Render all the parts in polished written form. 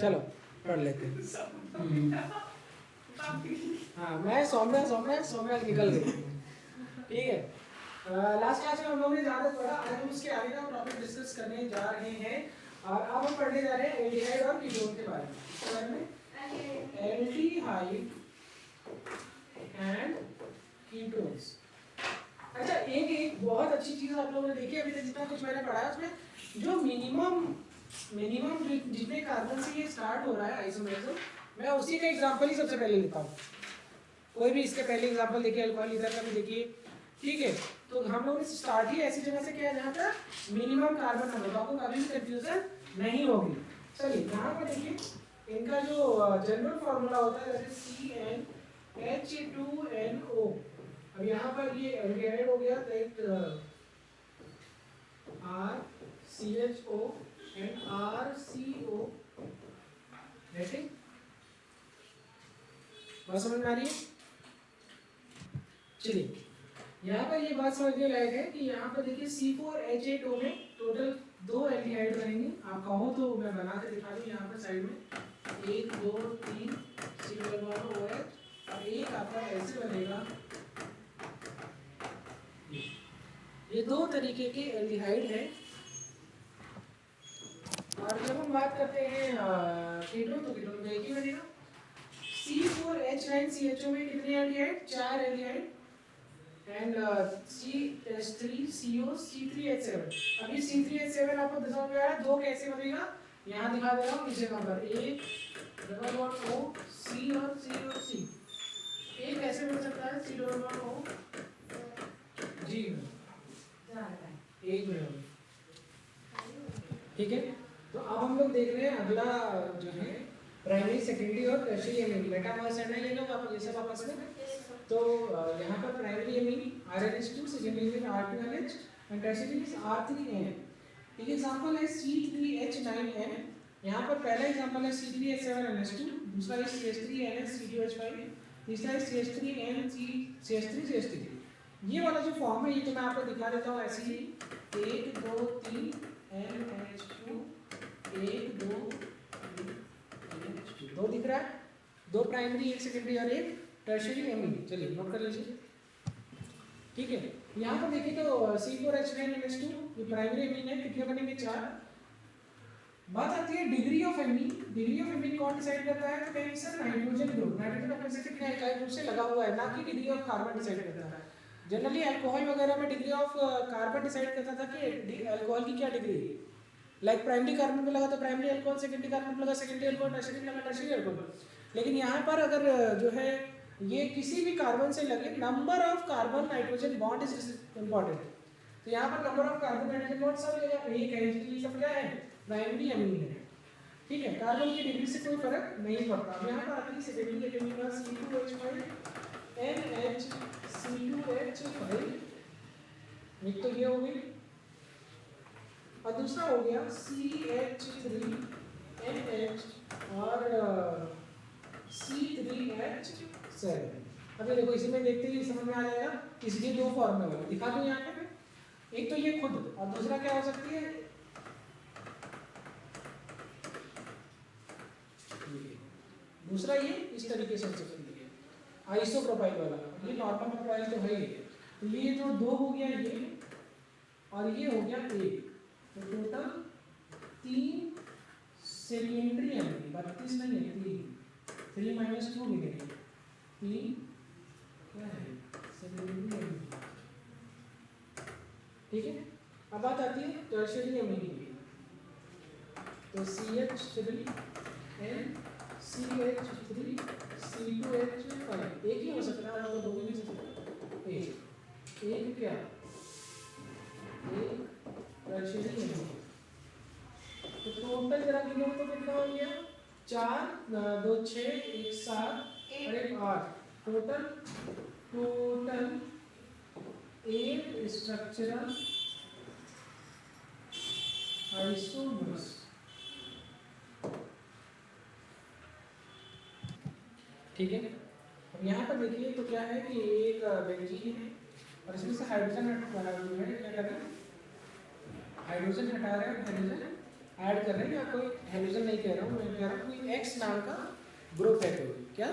चलो पढ़ लेते हैं। हाँ मैं सौम्या निकल गई। ठीक है, लास्ट क्लास में हम लोगों ने ज़्यादा पढ़ा, आज हम उसके आगे का टॉपिक डिस्कस करने जा रहे हैं। और अब हम पढ़ने जा रहे हैं एल्डिहाइड और कीटोन के बारे में। इसके बारे में एल्डिहाइड एंड कीटोन्स। अच्छा, एक बहुत अच्छी चीज़ आप लोगों ने देखी अभी तक जितना कुछ मैंने पढ़ा है उसमें, जो मिनिमम जितने कार्बन से ये स्टार्ट हो रहा है आइसोमरेज्म, मैं उसी का एग्जांपल ही सबसे पहले लेता हूँ। कोई भी इसके पहले एग्जांपल देखिए, अल्कोहल इधर का भी देखिए। ठीक है, तो हम लोगों ने स्टार्ट ही ऐसी जगह से किया जहाँ पर मिनिमम कार्बन नंबर, आपको कभी भी कंफ्यूजन नहीं होगी। चलिए यहाँ पर देखिए, इनका जो जनरल फॉर्मूला होता है जैसे CnH2NO। अब यहाँ पर ये एल्डिहाइड हो गया, दैट RCHO and RCO। बात समझ में आ रही है? चलिए यहाँ पर ये बात समझने लायक है कि यहाँ पर देखिए C4H8O में टोटल 2 एल्डिहाइड बनेंगे। आप कहो तो मैं बना के दिखा दूँ यहाँ पर साइड में 1 2 3 C1OH और एक आपका ऐसे बनेगा। ये 2 तरीके के एल्डिहाइड हैं। और जब हम बात करते हैं कीटोन, तो कीटोन में एक ही बनेगा। C4H9CHO में कितने aldehyde? 4 aldehyde and CH3CO C3H7। अभी C3H7 आपको समझ में आया 2 कैसे बनेगा, यहाँ दिखा दे रहा हूँ नीचे नंबर। एक डबल बॉन्ड O C और C और C। एक ऐसे बन सकता है C double bond O G एक में। ठीक है, तो अब हम लोग देख रहे हैं अगला जो है प्राइमरी सेकेंडरी और टर्शियरी एमीन। मेटामर्स है ना ये लोग, आप ये सब आपस में। तो यहाँ पर प्राइमरी एमीन RNH2, सेकेंडरी में R2NH एंड टर्शियरी में R3N। एक एग्जांपल है C3H9N। यहाँ पर पहला एग्जांपल है C3H7NH2, दूसरा है CH3NH2CO5, तीसरा है CH3NCH3CH3। ये वाला जो फॉर्म है ये तो मैं आपको दिखा देता हूँ ऐसे ही। 1 2 3 NH2 1 2 3 2 दिख रहा है, 2 प्राइमरी, 1 सेकेंडरी और 1 टर्शियरी एमीन। चलिए नोट कर लीजिए। ठीक है, यहाँ पर देखिए तो C4H9NH2 ये प्राइमरी एमीन है, कितने बनेंगे? 4। बात आती है degree of amine. Degree of amine कौन डिसाइड करता है? तो कहीं सर नाइट्रोजन ग्रुप, नाइट्रोजन अपने से कितने इकाई ग्रुप से लगा हुआ है, ना कि डिग्री ऑफ कार्बन डिसाइड करता है। जनरली अल्कोहल वगैरह में डिग्री ऑफ कार्बन डिसाइड करता था कि अल्कोहल की क्या डिग्री है। लाइक प्राइमरी कार्बन पे लगा तो प्राइमरी अल्कोहल, सेकेंडरी कार्बन पे लगा सेकेंडरी अल्कोहल, टर्शियरी लगा टर्शियरी अल्कोहल। लेकिन यहाँ पर अगर जो है ये किसी भी कार्बन से लगे, number of carbon nitrogen bond is important. तो यहाँ पर number of carbon nitrogen bond सब जगह एक है, इसलिए सब क्या है? प्राइमरी एमीन है। ठीक है, कार्बन की डिग्री से कोई फर्क नहीं पड़ता। अब यहाँ पर आती है सेकेंडरी एमीन का C2H5 NHC2H5, एक तो ये हो गई और दूसरा हो गया CH3NH और C3H7। अभी देखो इसी में देखते ही समझ में आ जाएगा, इसलिए 2 फॉर्मूला दिखा दूं यहाँ पे। एक तो ये खुद और दूसरा क्या हो सकती है, दूसरा ये इस तरीके से हो सकती है आइसोप्रोपाइल वाला। ये नॉर्मल प्रोपाइल तो है ही। तो ये जो 2 हो गया ये और ये हो गया 1, तो टोटल 3 सेकेंडरी एमीन। 32 नहीं है, 3 माइनस 2 मिलेगी 3 क्या है सेकेंडरी एमीन। ठीक है, अब बात आती है टर्शियरी एमीन की। तो CH3N CH3 C2H5 एक ही हो सकता है, और 2 भी हो सकता है। एक क्या, एक टर्शियरी एमीन। तो टोटल जरा गिनो तो कितना हो गया? 4 2 6 1 7 और 1 8। Total 8 structural isomers. ठीक है, अब यहाँ पर देखिए तो क्या है कि एक बेंजीन है और इसमें से हाइड्रोजन क्या कर रहे हैं? हाइड्रोजन हटा रहे हैं, हाइड्रोजन ऐड कर रहे हैं, या कोई हेलोजन नहीं कह रहा हूँ, मैं कह रहा हूँ कोई एक्स नाम का ग्रुप है, कोई क्या,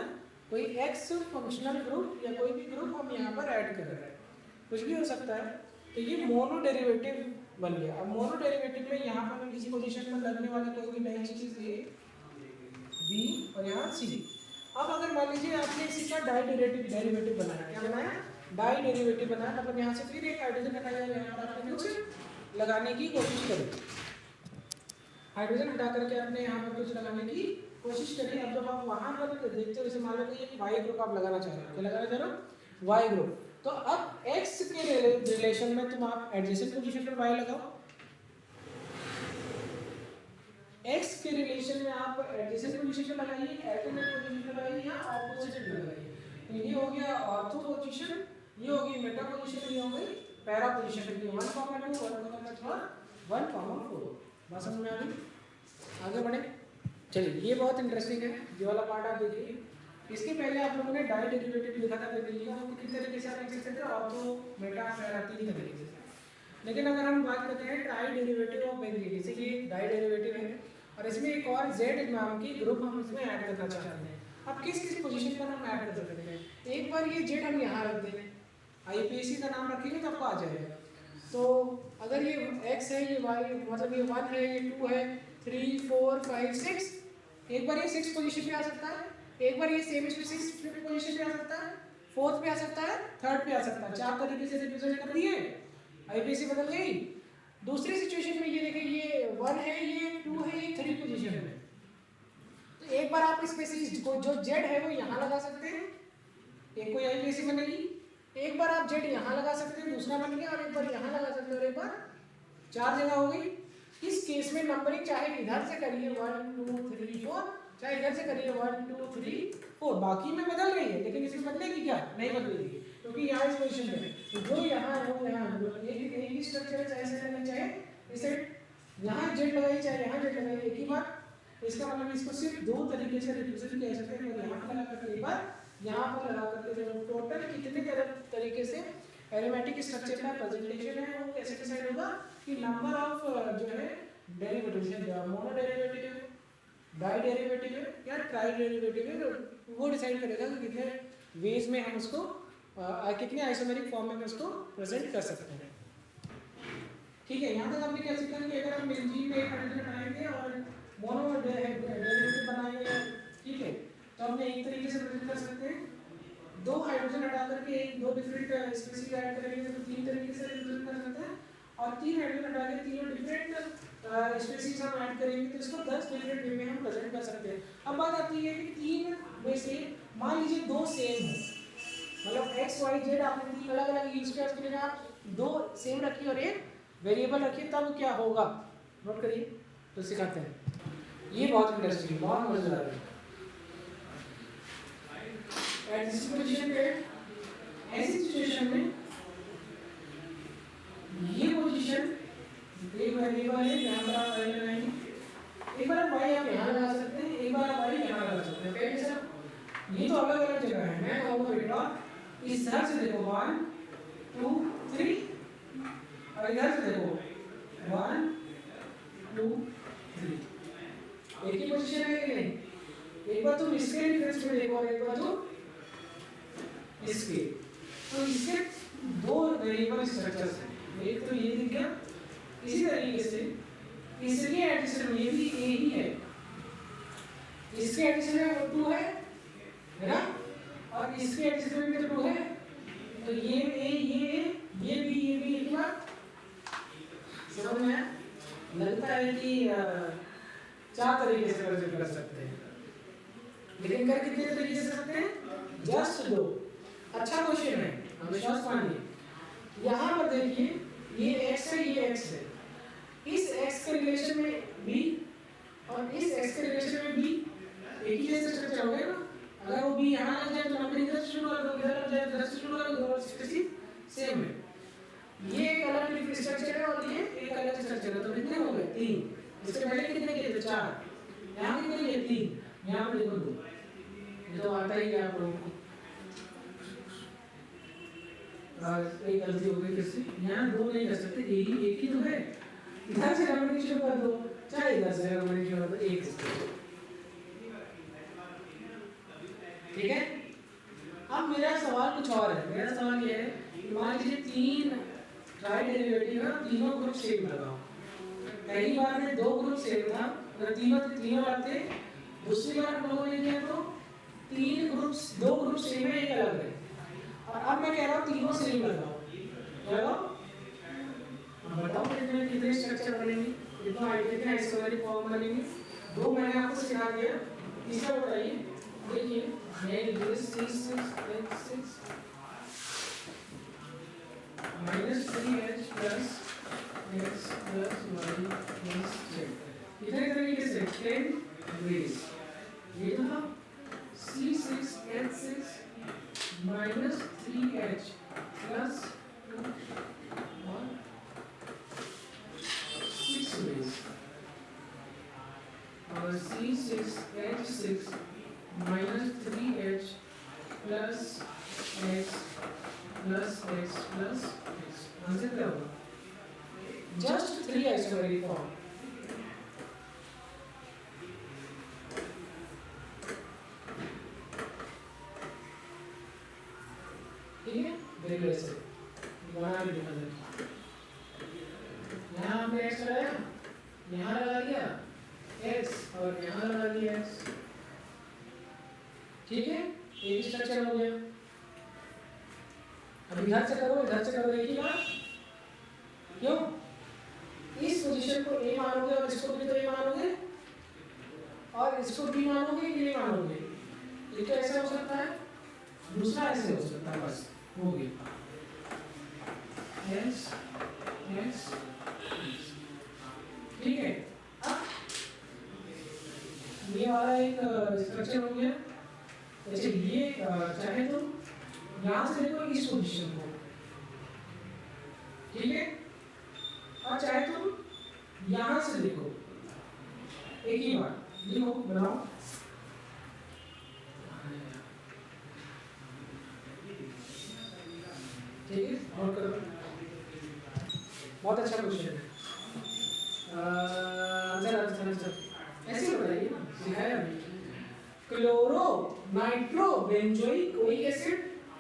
कोई एक्स फंक्शनल ग्रुप या कोई भी ग्रुप हम यहाँ पर ऐड कर रहे हैं, कुछ भी हो सकता है। तो ये मोनो डेरिवेटिव बन गया। अब मोनो डेरिवेटिव में यहाँ पर किसी पोजीशन में लगने वाली कोई भी नई चीज़ ए बी और यहाँ सी। अब अगर मान लीजिए आपने इसी का डाई डेरिवेटिव बनाया, क्या बनाया, डाई डेरिवेटिव बनाया, मतलब यहाँ से फिर एक हाइड्रोजन हटाया, यहाँ पर आपने कुछ लगाने की कोशिश करी, हाइड्रोजन हटा करके आपने यहाँ पर कुछ लगाने की कोशिश करी। अब जब आप वहाँ पर देखते हो, जैसे मान लो कि एक वाई ग्रुप आप लगाना चाह रहे हो, क्या लगाना चाह रहे हो, वाई ग्रुप। तो अब एक्स के रिलेशन में तुम आप एडजेसेंट पोजीशन पर वाई लगाओ, एक्स के रिलेशन में आप एडजेसेंट पोजीशन पर लगाइए, अल्टरनेट पोजीशन पर लगाइए या ऑपोजिट पर लगाइए। तो ये हो गया ऑर्थो पोजीशन, ये हो गई मेटा पोजीशन, ये हो गई पैरा पोजीशन। 1,2 1,3 1,4 बात समझ में आ गई? आगे बढ़े, चलिए ये बहुत इंटरेस्टिंग है, ये वाला पार्ट आप देखिए। इसके पहले आप लोगों ने डाई डेरिवेटिव लिखा था, कितने तरीके से आप लिख सकते थे, ऑर्थो मेटा पैरा, 3 तरीके से। लेकिन अगर हम बात करते हैं ट्राई डेरिवेटिव ऑफ बेंजीन, जैसे कि डाई डेरिवेटिव है और इसमें एक और जेड नाम की ग्रुप हम इसमें ऐड करना चाहते हैं। अब किस किस पोजीशन पर हम ऐड कर सकते हैं, एक बार ये जेड हम यहाँ रख दें, आईपीसी का नाम रखेंगे तो आपको आ जाएगा। तो अगर ये x है, ये y, मतलब ये 1 है, ये 2 है, 3 4 5 6, एक बार ये 6 पोजीशन पे आ सकता है, एक बार ये सेम इसमें 6 पोजीशन पे आ सकता है, 4th पे आ सकता है, 3rd पे आ सकता है। 4 तरीके से रिप्रेजेंट कर दिए, आईपीसी बदल गई। दूसरी सिचुएशन में ये देखिए, ये 1 है, ये 2 है, ये 3 पोजीशन में। तो एक बार आप इसमें से जो z है वो यहाँ लगा सकते हैं, एक कोई आईपीसी बनेगी। एक बार आप z यहाँ लगा सकते हैं, दूसरा बन गया, और एक बार यहाँ लगा सकते हैं, और एक बार 4 जगह हो गई। इस केस में नंबरिंग चाहे इधर से करिए 1 2 3 4, चाहे इधर से करिए 1 2 3 4, बाकी में बदल रही है, लेकिन इसमें बदलेगी क्या, नहीं बदलेगी, क्योंकि यहाँ इस पोजीशन में तो जो यहाँ है वो यहाँ एक ही स्ट्रक्चर है, चाहे इसे लगाई, चाहे इसे यहाँ z लगाई, चाहे यहाँ z लगाई, एक ही बात। इसका मतलब इसको सिर्फ 2 तरीके से रिप्रेजेंट किया जा सकता है, यहाँ पर लगा करके एक बार, यहाँ पर लगा करके। जो टोटल कितने तरीके से एरोमेटिक स्ट्रक्चर का प्रेजेंटेशन है वो कैसे डिसाइड होगा कि नंबर ऑफ जो है derivative, mono derivative, di derivative है या ट्राई डेरिवेटिव है, वो डिसाइड करेगा कि कितने वेज में हम उसको कितने आइसोमेरिक फॉर्म में हम उसको प्रेजेंट कर सकते हैं। ठीक है, यहाँ तक आपने क्या सीखा कि अगर हम बेंजीन में एक हाइड्रोजन बनाएंगे और मोनो डेरिवेटिव बनाएंगे, ठीक है, तो हमने एक तरीके से प्रेजेंट कर सकते हैं। 2 हाइड्रोजन हटा करके 2 डिफरेंट स्पीशीज ऐड करेंगे तो 3 तरीके से रिप्रेजेंट कर सकते हैं, और 3 हाइड्रोजन हटा के 3 डिफरेंट स्पीशीज हम ऐड करेंगे तो इसको 10 डिफरेंट वे में हम प्रेजेंट कर सकते हैं। अब बात आती है कि 3 में से मान लीजिए 2 सेम है, मतलब x y z आपने 3 अलग अलग यूज किया, उसके लिए आप 2 सेम रखिए और एक वेरिएबल रखिए, तब क्या होगा नोट करिए, तो सिखाते हैं। ये बहुत इंटरेस्टिंग, बहुत मजेदार है। एट दिस पोजीशन पे, ऐसी सिचुएशन में ये पोजीशन एक वेरिएबल है, यहाँ पर आप y लगाएंगे, एक बार y आप यहाँ लगा सकते हैं, एक बार आप y यहाँ लगा सकते हैं। कैसे सर, ये तो अलग अलग जगह है, मैं कहूँगा बेटा इस तरह से देखो 1 2 3, और इधर से देखो 1 2 3, एक ही पोजीशन है कि नहीं? एक बार तुम इसके डिफरेंस में देखो और एक बार तुम इसके, तो इसके 2 वेरिएबल स्ट्रक्चर्स हैं, एक तो ये दिख गया, इसी तरीके से इसके एडिशन में ये भी a ही है, इसके एडिशन में वो 2 है ना, और इसके एडिशन में भी तो 2 है, तो ये a ये भी एक बार समझ में लगता है कि 4 तरीके से प्रेजेंट कर सकते हैं, लेकिन कर कितने तरीके से सकते हैं, जस्ट 2। अच्छा क्वेश्चन है, हम विश्वास मानिए। यहाँ पर देखिए ये x है, ये x है, इस x के रिलेशन में b और इस x के रिलेशन में b एक ही जैसे स्ट्रक्चर हो गया ना। अगर वो b यहाँ लग जाए तो नंबर इधर से शुरू होगा, इधर लग जाए तो इधर से शुरू होगा, दोनों स्ट्रक्चर सेम है। ये एक अलग स्ट्रक्चर है और ये एक अलग स्ट्रक्चर है, तो कितने हो गए 3। इसके पहले कितने किए थे 4, यहाँ कितने किए 3, यहाँ पे देखो 2, ये तो आता ही है आप लोगों को। एक गलती हो गई किससे, यहाँ 2 नहीं कर सकते, एक ही तो है, इधर से नंबरिंग शुरू कर दो, चाहे इधर से कंबाइनेशन होगा तो एक स्ट्रक्चर, ठीक है। अब मेरा सवाल कुछ और है। मेरा सवाल ये है कि मान लीजिए 3 ट्राई डेरिवेटिव है, तीनों ग्रुप सेम लगाओ। पहली बार में 2 ग्रुप सेम था, अगर तीनों लगते। दूसरी बार हम लोगों ने किया तो 3 ग्रुप्स, 2 ग्रुप सेम है, एक अलग है। और अब मैं कह रहा हूँ तीनों सेम लगाओ। लगाओ, बताओ कितने स्ट्रक्चर बनेंगे, कितना आइसोमेरिक फॉर्म बनेंगे। 2 मैंने आपको सिखा दिया, तीसरा बताइए। देखिए C6H6 minus 3H plus X plus Y plus Z। इतने तरीके से 10 ways। ये था C6H6 minus 3H plus 6 ways। और C6H6 minus 3H plus X plus X plus X। Answer क्या होगा? Just 3 isomeric form. ठीक है, वेरी गुड सर। बना के दिखा दे। यहाँ हमने X लगाया, यहाँ लगा दिया X और यहाँ लगा दिया X। ठीक है, एक स्ट्रक्चर हो गया। अब इधर से करो एक ही बात। क्यों? इस पोजीशन को A मानोगे और इसको भी तो A मानोगे और इसको B मानोगे कि नहीं मानोगे? ये तो ऐसा हो सकता है, दूसरा ऐसे हो सकता है, बस हो गया। Yes, yes, ठीक है। अब ये वाला एक स्ट्रक्चर हो गया। अच्छा, ये चाहे तो यहाँ से देखो इस पोजीशन को, ठीक है, और चाहे तो यहाँ से देखो, एक ही बार लिखो, बनाओ। ठीक है, और करो। बहुत अच्छा क्वेश्चन है। आंसर ऐसे ही बताइए ना, सिखाया अभी। Chloro nitro benzoic oic acid,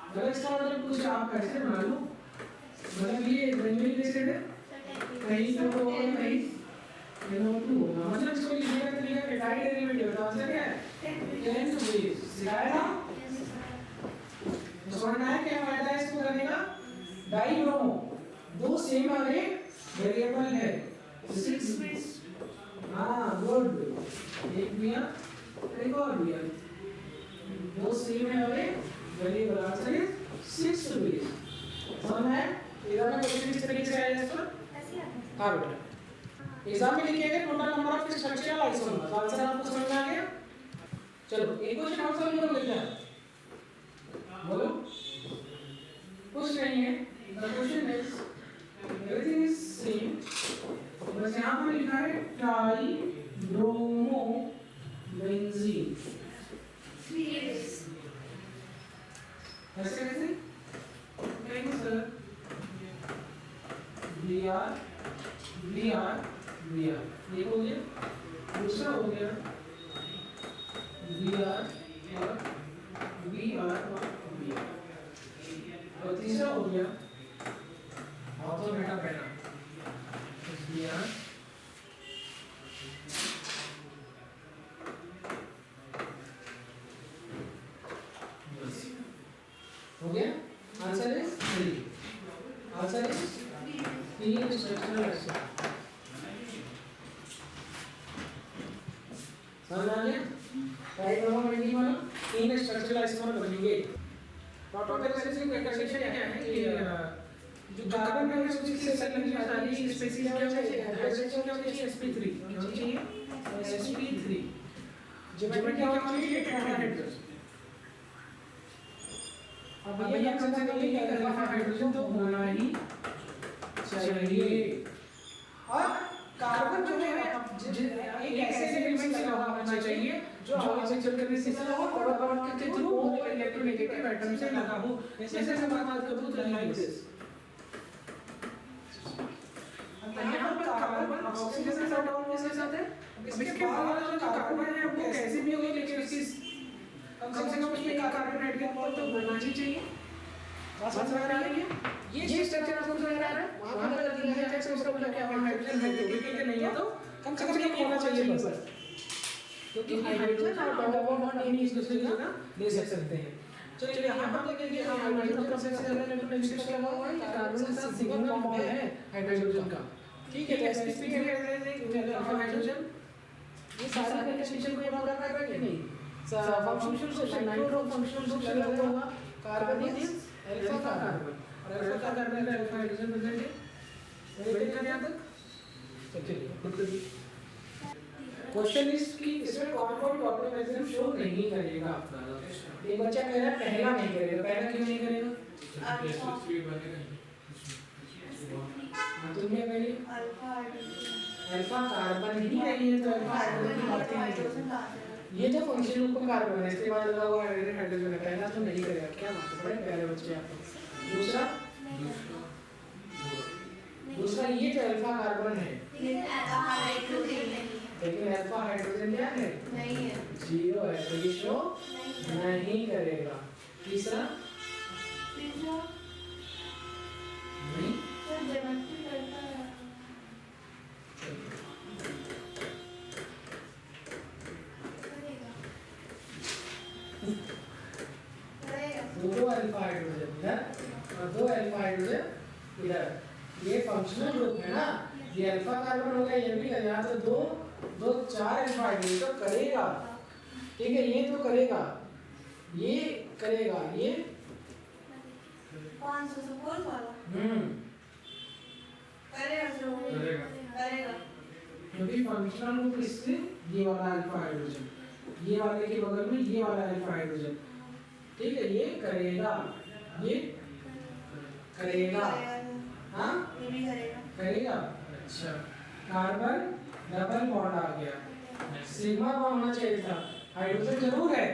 मतलब इसका मतलब कुछ आप ऐसे बना लो, मतलब ये बेंजोइक एसिड है, कहीं तो कहीं NO2 होगा, मतलब इसको लिखने का तरीका एटाइड डेरिवेटिव है। आंसर क्या है? 10 ways। सिखाया था, तो समझना है क्या फायदा है इसको करने का। डाइब्रोमो, 2 सेम वाले वेरिएबल है, 6 ways। हाँ गुड, एक दिया एक और दिया, 2 सेम है वाले वेरिएबल। आंसर है 6 ways। समझ है? एग्जाम में क्वेश्चन किस तरीके से आएगा इस पर? हाँ बेटा, एग्जाम में लिखिएगा total number of structural isomers. Answer आपको समझ में आ गया? चलो एक क्वेश्चन और सॉल्व करो बेटा, बोलो। कुछ नहीं है, the question is everything is same, बस यहाँ पर लिखा है ट्राई ब्रोमो बेंजीन। ऐसे कैसे? नहीं सर, Br ये हो गया, दूसरा हो गया Br और Br, और तीसरा हो गया ऑर्थो बेटा पैरा Br हो गया। Answer is 3। Answer is 3 structural isomer. समझ आ गया? राइट नंबर में वाला 3 स्ट्रक्चरल आइसोमर बनेंगे। प्रोटोपेरासिस की कंडीशन क्या है कि जो कार्बन है उसकी सेल की सारी स्पीशीज क्या चाहिए? हाइड्रोजन क्या चाहिए? sp3 क्या चाहिए? sp3। ज्योमेट्री क्या चाहिए? टेट्राहेड्रस। अब ये हम समझ गए कि अल्फा हाइड्रोजन तो होना ही चाहिए। और कार्बन जो है एक ऐसे एलिमेंट से लगा होना चाहिए जो आगे चल कर किसी से हो और बॉन्ड के थ्रू वो इलेक्ट्रोनेगेटिव एटम से लगा हो। जैसे मैं बात करूं तो लाइक दिस। अब यहाँ पर कार्बन ऑक्सीजन के साथ डबल बॉन्ड के साथ है। अब इसके बाद वाला जो कार्बन है वो कैसे भी होगी, लेकिन उसकी कम से कम उसमें एक कार्बन हाइड्रोजन बॉन्ड तो होना ही चाहिए। बात समझ में आ रही है? ये स्ट्रक्चर आपको समझ आ रहा है? वहाँ पर दिया है तो उसका मतलब क्या है, हाइड्रोजन है, क्योंकि नहीं है तो कम से कम ये होना चाहिए बस, क्योंकि हाइड्रोजन और डबल बॉन्ड नहीं एक दूसरे की जगह ले सकते हैं। चलिए यहाँ पर देखेंगे हाइड्रोजन का सबसे ज़्यादा इलेक्ट्रॉन डिस्कस लगा हुआ है, कार्बन के साथ सिग्मा बॉन्ड है हाइड्रोजन का, ठीक है। तो sp3 के हाइड्रोजन, ये सारा कंडीशन को यहाँ करना है कि नहीं, functional group nitro functional group से लगा हुआ कार्बन इज अल्फा कार्बन, और अल्फा कार्बन में अल्फा हाइड्रोजन प्रेजेंट है। वेट करें यहां तक। चलिए क्वेश्चन इज कि इसमें कौन कौन ऑर्गेनिज्म शो नहीं करेगा अपना। एक बच्चा कह रहा है पहला नहीं करेगा, पहला क्यों नहीं करेगा? तुम क्या कह रही हो? अल्फा कार्बन ही नहीं है तो अल्फा हाइड्रोजन की बात नहीं। ये जो फंक्शन ऊपर कार्बन है इसके बाद लगा हुआ हाइड्रोजन है, पहला तो नहीं करेगा। क्या बात है, बड़े प्यारे बच्चे आप। दूसरा ये जो अल्फा कार्बन है लेकिन अल्फा हाइड्रोजन क्या है? नहीं है, जीरो है, तो ये शो नहीं करेगा। तीसरा नहीं दो अल्फा हाइड्रोजन इधर और दो अल्फा हाइड्रोजन इधर, ये फंक्शनल ग्रुप है ना, ये अल्फा कार्बन हो गया, ये भी यहाँ तो दो दो चार अल्फा हाइड्रोजन तो करेगा, ठीक है। ये तो करेगा, ये करेगा, ये 500 वाला करेगा क्योंकि फंक्शनल ग्रुप इससे ये वाला अल्फा हाइड्रोजन, ये वाले के बगल में ये वाला अल्फा हाइड्रोजन, ठीक है। ये करेगा, ये करेगा, हाँ ये भी करेगा। करेगा। अच्छा, कार्बन डबल बॉन्ड आ गया, सिग्मा बॉन्ड होना चाहिए था, हाइड्रोजन जरूर है,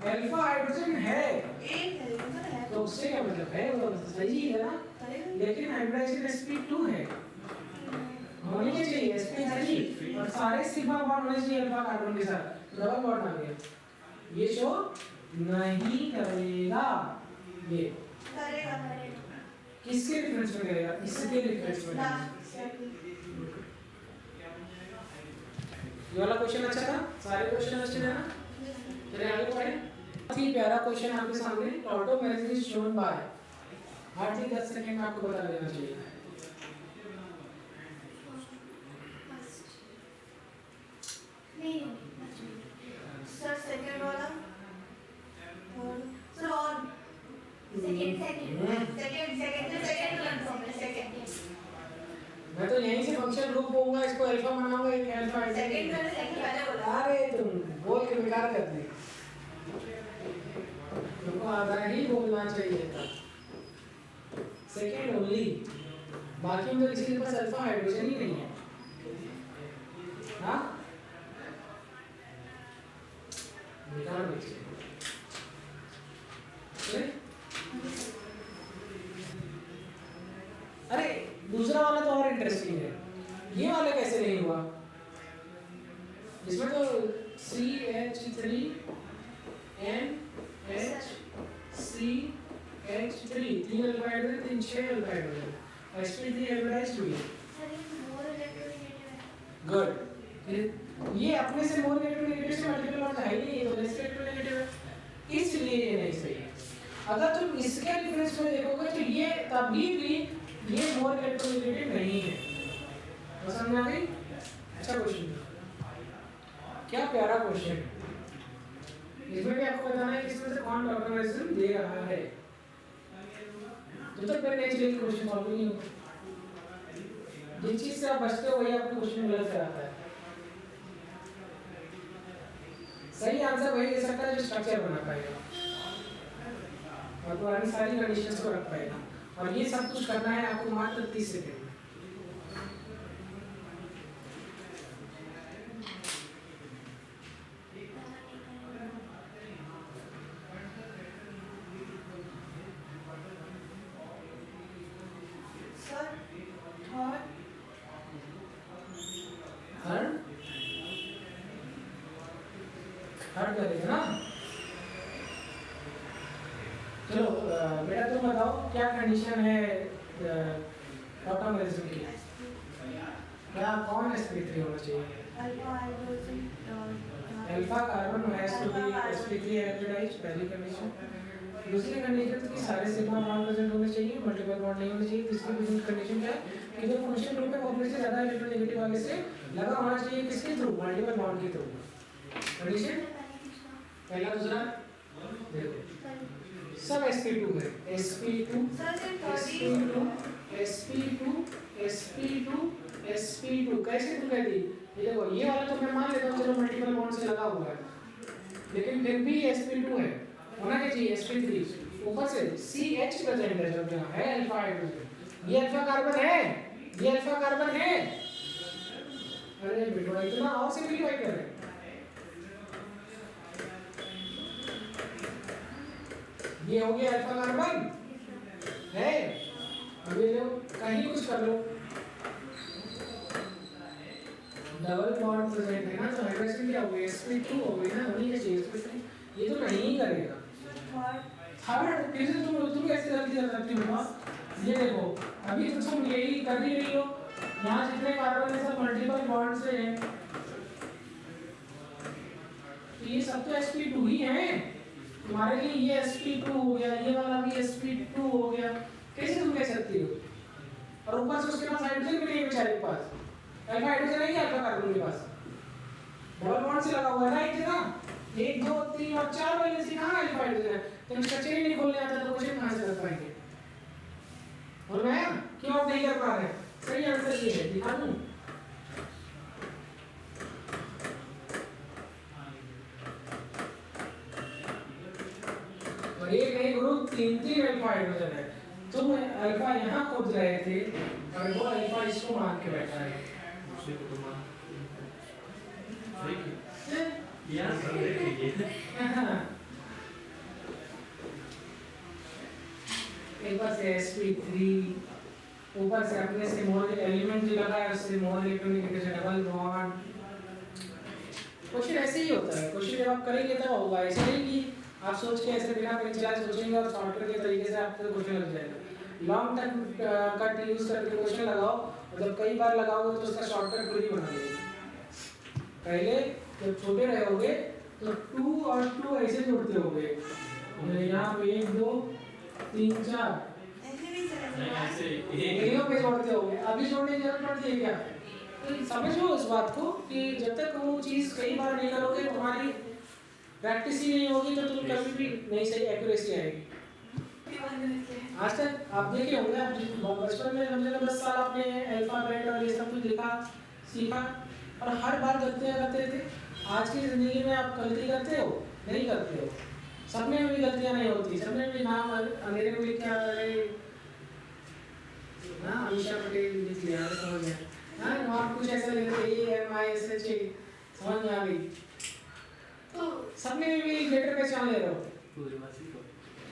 अल्फा हाइड्रोजन है, एक है तो उससे क्या मतलब है, वो सही है ना, लेकिन हाइब्रिडाइजेशन sp2 है, होनी चाहिए sp3 और सारे सिग्मा बॉन्ड होने चाहिए अल्फा कार्बन के साथ, डबल बॉन्ड आ गया, ये शो नहीं करेगा। ये करेगा किसके रेफरेंस में करेगा? इसके रेफरेंस में। ये वाला क्वेश्चन अच्छा था, सारे क्वेश्चन अच्छे थे ना। चलिए आगे बढ़ें। बहुत ही प्यारा क्वेश्चन आपके सामने, ऑटोमेरिक इज शोन बाय, हर चीज 10 सेकंड में आपको बता देना चाहिए। सर सेकंड वाला सर और सेकंड मैं तो यहीं से फंक्शन ग्रुप होऊंगा, इसको अल्फा बनाऊंगा, एक अल्फा सेकंड पहले बोला। अरे तुम बोल के बेकार कर दी, तुमको आधा ही बोलना चाहिए था, सेकंड ओनली, बाकी में तो किसी के पास अल्फा हाइड्रोजन ही नहीं है। हाँ बेकार बच्चे। अरे दूसरा वाला तो और इंटरेस्टिंग है, ये वाला कैसे नहीं हुआ? इसमें तो CH3 NH3 तीन अल्फा हाइड्रोजन, तीन 6 अल्फा हाइड्रोजन, sp3 हाइब्रिडाइज्ड हुई है। गुड, ये अपने से मोर इलेक्ट्रोनेगेटिव से मल्टीपल बॉन्ड है ही नहीं, तो लेस इलेक्ट्रोनेगेटिव है, इसलिए ये नहीं सही है। अगर तुम इसके डिफरेंस में देखोगे तो ये तभी भी ये मोर इलेक्ट्रोनेगेटिव नहीं है। समझ में आ गई? अच्छा क्वेश्चन था, क्या प्यारा क्वेश्चन है। इसमें भी आपको बताना है कि इसमें से कौन ऑर्गेनिज्म दे रहा है, जब तक मैं नेक्स्ट डे क्वेश्चन सॉल्व नहीं होगा, जिस चीज से आप बचते हो वही आपको क्वेश्चन गलत कराता है। सही आंसर वही दे सकता है जो स्ट्रक्चर बना पाएगा और पुरानी सारी कंडीशंस को रख पाएगा, और ये सब कुछ करना है आपको मात्र 30 सेकंड में। सर थर्ड हट करेगा ना। चलो बेटा तुम बताओ क्या कंडीशन है ऑटोमेरिज्म की? क्या कौन sp3 होना चाहिए? Alpha carbon has to be sp3 hybridised, पहली कंडीशन। दूसरी कंडीशन कि सारे सिग्मा बॉन्ड प्रेजेंट होने चाहिए, मल्टीपल बॉन्ड नहीं होने चाहिए। तीसरी कंडीशन क्या है कि जो फंक्शन ग्रुप है वो अपने से ज्यादा इलेक्ट्रोनेगेटिव वाले से लगा होना चाहिए, किसके थ्रू? मल्टीपल बॉन्ड के थ्रू। कंडीशन पहला दूसरा देखो सब sp2 है, sp2 sp2 sp2 sp2 sp2 कैसे तू कहती? ये देखो ये वाला तो मैं मान लेता हूँ चलो मल्टीपल बॉन्ड से लगा हुआ है, लेकिन फिर भी sp2 है, होना क्या चाहिए sp3। ऊपर से CH प्रेजेंट है जब यहाँ है अल्फा हाइड्रोजन, ये अल्फा कार्बन है, ये अल्फा कार्बन है। अरे बेटा इतना और सिंपलीफाई कर रहे हैं। ये हो गया अल्फा कार्बन है, अब ये लो कहीं कुछ कर लो, डबल बॉन्ड प्रेजेंट है ना, तो हाइड्रोजन क्या हो गया sp2 हो गई ना, होनी चाहिए sp3, ये तो नहीं करेगा। थर्ड फिर से तुम कैसे गलती कर सकती हो? ये देखो अभी तो तुम यही कर ही रही हो, यहाँ जितने कार्बन है सब मल्टीपल बॉन्ड से हैं, तो ये सब तो sp2 ही है तुम्हारे लिए। ये sp2 हो गया, ये वाला भी sp2 हो गया, कैसे तुम कह सकती हो? और ऊपर से उसके पास हाइड्रोजन भी नहीं है बेचारे के पास, अल्फा हाइड्रोजन नहीं है अल्फा कार्बन के पास, डबल बॉन्ड से लगा हुआ है ना एक जगह, 1 2 3 और 4 वैलेंसी कहाँ अल्फा हाइड्रोजन है? तो स्ट्रक्चर ही नहीं खोलने आता तो क्वेश्चन कहाँ से कर पाएंगे? और मैं क्यों आप नहीं कर पा रहे? सही आंसर ये है, दिखा दूं? और एक नहीं गुरु 3 अल्फा हाइड्रोजन है, तुम अल्फा यहाँ खोज रहे थे और वो अल्फा इसको मान के बैठा है। एक बार से sp3 ऊपर से अपने से मोल एलिमेंट जो लगा है उससे मोल इलेक्ट्रोनेगेटिव डबल बॉन्ड। क्वेश्चन ऐसे ही होता है, क्वेश्चन जब आप करेंगे तब होगा, ऐसे नहीं कि आप सोच के ऐसे बिना पेन चला सोचेंगे और शॉर्टकट के तरीके से आपको क्वेश्चन लग जाएगा। लॉन्ग टर्म कट यूज करके क्वेश्चन लगाओ, जब कई बार लगाओगे तो उसका शॉर्टकट खुद ही बना लोगे। पहले जब छोटे रहोगे तो 2 और 2 ऐसे जोड़ते होगे, यहाँ पे 1 2 3 4 एलियों पे जोड़ते होगे, अभी जोड़ने की जरूरत पड़ती है क्या? तो समझो इस बात को कि जब तक वो चीज़ कई बार नहीं करोगे, तुम्हारी प्रैक्टिस ही नहीं होगी, तो तुम कभी भी नहीं सही एक्यूरेसी आएगी। आज तक आप देखे होंगे, आप बचपन में कम से कम 10 साल आपने अल्फाबेट और ये सब कुछ लिखा सीखा और हर बार गलतियाँ करते थे। आज की ज़िंदगी में आप गलती करते हो? नहीं करते हो। सब में भी गलतियाँ नहीं होती, सब में भी नाम अंधेरे में लिख के आ रहे ना, अमीषा पटेल लिख लिया, समझ गया हाँ, वहाँ कुछ ऐसा लिख रहे AMISH समझ में आ गई। तो सब में भी लेटर पहचान ले रहे हो,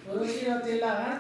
उर्वशी और तेला है।